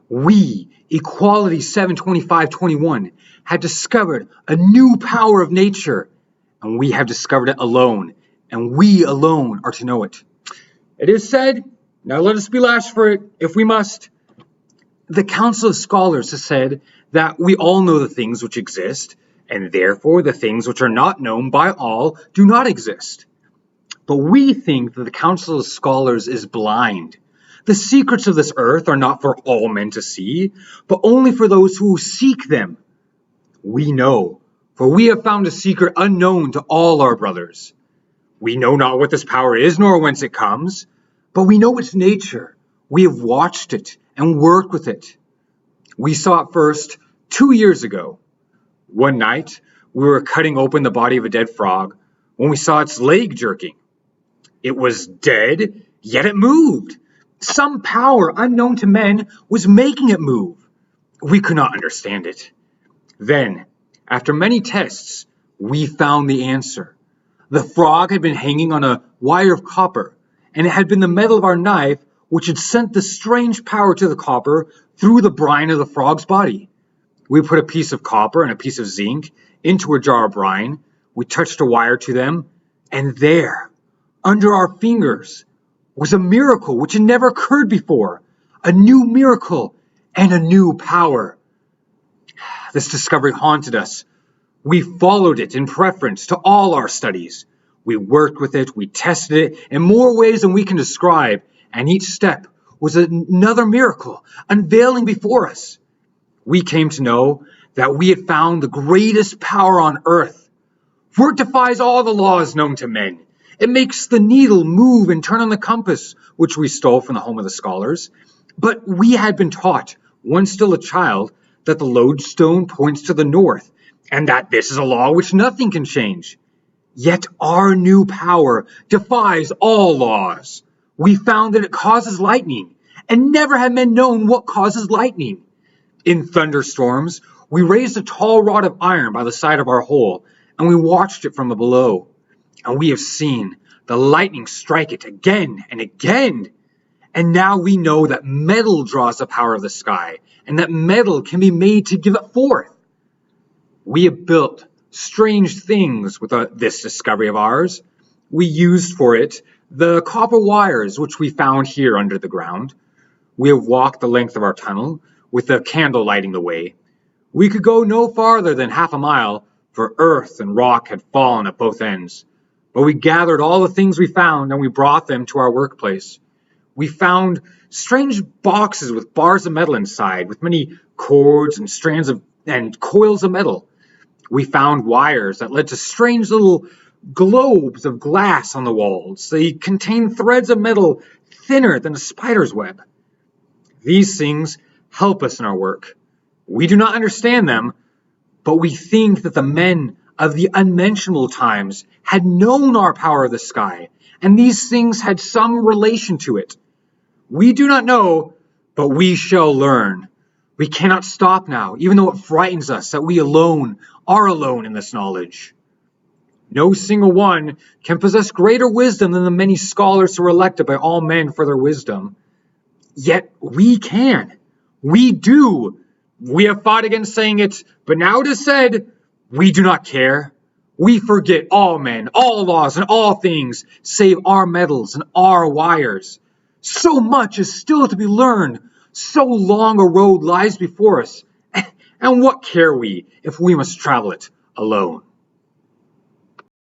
We, Equality 72521, have discovered a new power of nature, and we have discovered it alone, and we alone are to know it. It is said, now let us be lashed for it, if we must. The Council of Scholars has said that we all know the things which exist, and therefore the things which are not known by all do not exist. But we think that the Council of Scholars is blind. The secrets of this earth are not for all men to see, but only for those who seek them. We know, for we have found a secret unknown to all our brothers. We know not what this power is, nor whence it comes, but we know its nature. We have watched it and worked with it. We saw it first 2 years ago. One night, we were cutting open the body of a dead frog when we saw its leg jerking. It was dead, yet it moved. Some power unknown to men was making it move. We could not understand it. Then, after many tests, we found the answer. The frog had been hanging on a wire of copper, and it had been the metal of our knife which had sent the strange power to the copper through the brine of the frog's body. We put a piece of copper and a piece of zinc into a jar of brine. We touched a wire to them, and there, under our fingers, was a miracle which had never occurred before. A new miracle and a new power. This discovery haunted us. We followed it in preference to all our studies. We worked with it, we tested it in more ways than we can describe, and each step was another miracle unveiling before us. We came to know that we had found the greatest power on earth, for it defies all the laws known to men. It makes the needle move and turn on the compass, which we stole from the home of the scholars. But we had been taught, when still a child, that the lodestone points to the north, and that this is a law which nothing can change. Yet our new power defies all laws. We found that it causes lightning, and never had men known what causes lightning. In thunderstorms, we raised a tall rod of iron by the side of our hole, and we watched it from below. And we have seen the lightning strike it again and again. And now we know that metal draws the power of the sky, and that metal can be made to give it forth. We have built strange things with this discovery of ours. We used for it the copper wires which we found here under the ground. We have walked the length of our tunnel, with the candle lighting the way. We could go no farther than half a mile, for earth and rock had fallen at both ends. But we gathered all the things we found, and we brought them to our workplace. We found strange boxes with bars of metal inside, with many cords and strands and coils of metal. We found wires that led to strange little globes of glass on the walls. They contained threads of metal thinner than a spider's web. These things help us in our work. We do not understand them, but we think that the men of the unmentionable times had known our power of the sky, and these things had some relation to it. We do not know, but we shall learn. We cannot stop now, even though it frightens us that we alone are alone in this knowledge. No single one can possess greater wisdom than the many scholars who are elected by all men for their wisdom. Yet we can. We do. We have fought against saying it, but now it is said, we do not care. We forget all men, all laws, and all things, save our metals and our wires. So much is still to be learned. So long a road lies before us. And what care we if we must travel it alone?